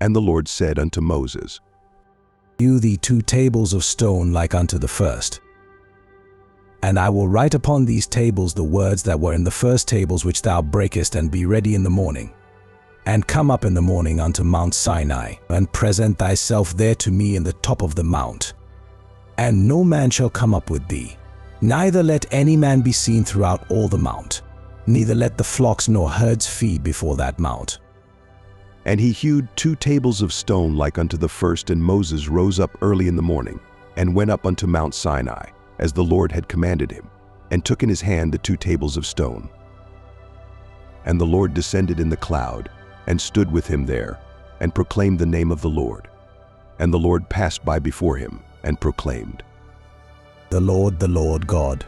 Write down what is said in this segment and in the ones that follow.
And the Lord said unto Moses, Hew thee 2 tables of stone like unto the first. And I will write upon these tables the words that were in the first tables which thou breakest, and be ready in the morning. And come up in the morning unto Mount Sinai, and present thyself there to me in the top of the mount. And no man shall come up with thee, neither let any man be seen throughout all the mount, neither let the flocks nor herds feed before that mount. And he hewed 2 tables of stone like unto the first, and Moses rose up early in the morning, and went up unto Mount Sinai, as the Lord had commanded him, and took in his hand the 2 tables of stone. And the Lord descended in the cloud, and stood with him there, and proclaimed the name of the Lord. And the Lord passed by before him, and proclaimed, The Lord God,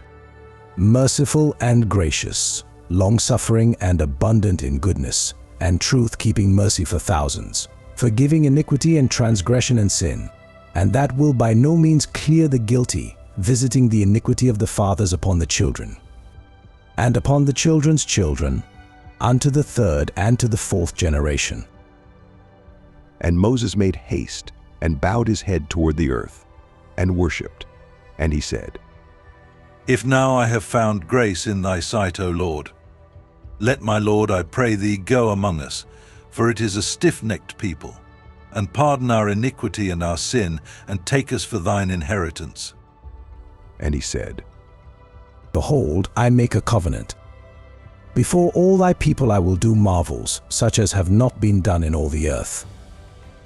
merciful and gracious, long-suffering and abundant in goodness, and truth, keeping mercy for thousands, forgiving iniquity and transgression and sin, and that will by no means clear the guilty, visiting the iniquity of the fathers upon the children, and upon the children's children, unto the 3rd and to the 4th generation. And Moses made haste, and bowed his head toward the earth, and worshipped. And he said, If now I have found grace in thy sight, O Lord, let my Lord, I pray thee, go among us, for it is a stiff-necked people, and pardon our iniquity and our sin, and take us for thine inheritance. And he said, Behold, I make a covenant. Before all thy people I will do marvels, such as have not been done in all the earth,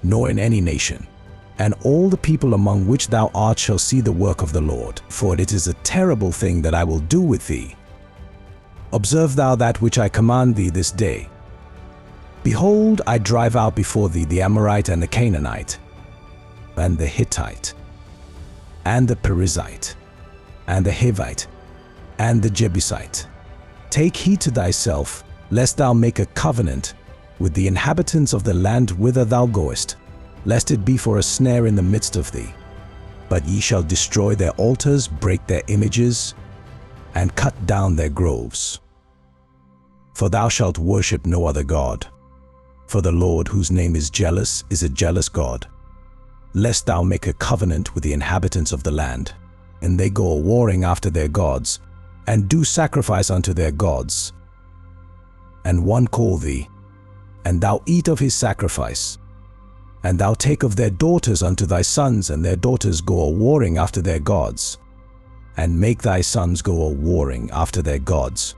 nor in any nation. And all the people among which thou art shall see the work of the Lord, for it is a terrible thing that I will do with thee. Observe thou that which I command thee this day. Behold, I drive out before thee the Amorite and the Canaanite, and the Hittite, and the Perizzite, and the Hivite, and the Jebusite. Take heed to thyself, lest thou make a covenant with the inhabitants of the land whither thou goest, lest it be for a snare in the midst of thee. But ye shall destroy their altars, break their images, and cut down their groves. For thou shalt worship no other God. For the Lord, whose name is a jealous God. Lest thou make a covenant with the inhabitants of the land, and they go a-warring after their gods, and do sacrifice unto their gods. And one call thee, and thou eat of his sacrifice. And thou take of their daughters unto thy sons, and their daughters go a-warring after their gods, and make thy sons go a-warring after their gods.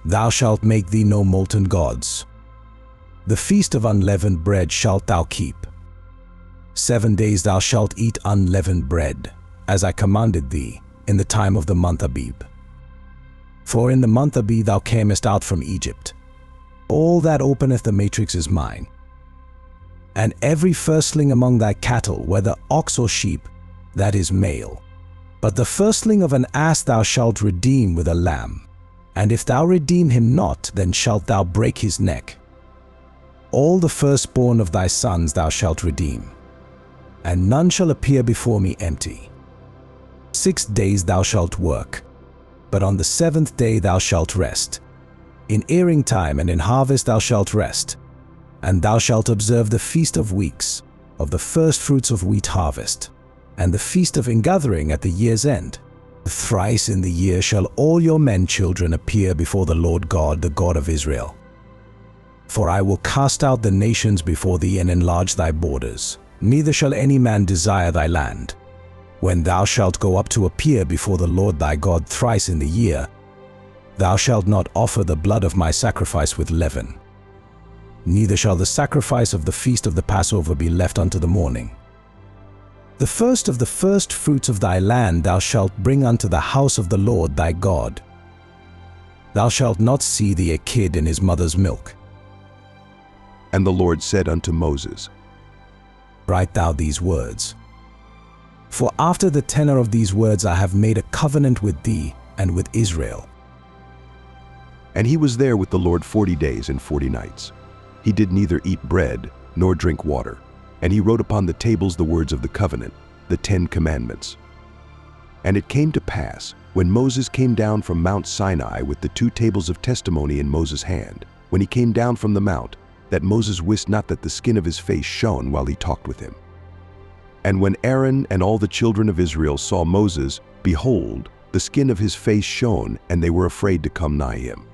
Thou shalt make thee no molten gods. The feast of unleavened bread shalt thou keep. 7 days thou shalt eat unleavened bread, as I commanded thee, in the time of the month Abib. For in the month Abib thou camest out from Egypt. All that openeth the matrix is mine. And every firstling among thy cattle, whether ox or sheep, that is male. But the firstling of an ass thou shalt redeem with a lamb. And if thou redeem him not, then shalt thou break his neck. All the firstborn of thy sons thou shalt redeem, and none shall appear before me empty. 6 days thou shalt work, but on the 7th day thou shalt rest. In earing time and in harvest thou shalt rest. And thou shalt observe the feast of weeks, of the first fruits of wheat harvest, and the feast of ingathering at the year's end. Thrice in the year shall all your men children appear before the Lord God, the God of Israel. For I will cast out the nations before thee and enlarge thy borders, neither shall any man desire thy land. When thou shalt go up to appear before the Lord thy God thrice in the year, thou shalt not offer the blood of my sacrifice with leaven. Neither shall the sacrifice of the feast of the Passover be left unto the morning. The first of the first fruits of thy land thou shalt bring unto the house of the Lord thy God. Thou shalt not see thee a kid in his mother's milk. And the Lord said unto Moses, Write thou these words. For after the tenor of these words I have made a covenant with thee and with Israel. And he was there with the Lord 40 days and 40 nights. He did neither eat bread nor drink water. And he wrote upon the tables the words of the covenant, the 10 commandments. And it came to pass, when Moses came down from Mount Sinai with the 2 tables of testimony in Moses' hand, when he came down from the mount, that Moses wist not that the skin of his face shone while he talked with him. And when Aaron and all the children of Israel saw Moses, behold, the skin of his face shone, and they were afraid to come nigh him.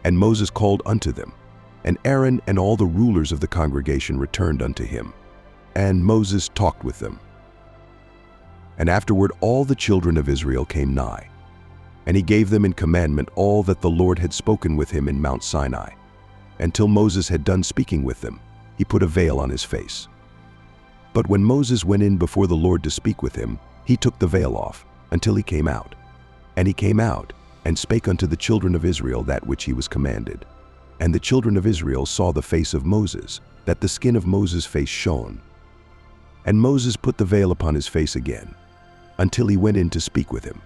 And Moses called unto them, and Aaron and all the rulers of the congregation returned unto him. And Moses talked with them. And afterward all the children of Israel came nigh, and he gave them in commandment all that the Lord had spoken with him in Mount Sinai. Until Moses had done speaking with them, he put a veil on his face. But when Moses went in before the Lord to speak with him, he took the veil off, until he came out. And he came out, and spake unto the children of Israel that which he was commanded. And the children of Israel saw the face of Moses, that the skin of Moses' face shone. And Moses put the veil upon his face again, until he went in to speak with him.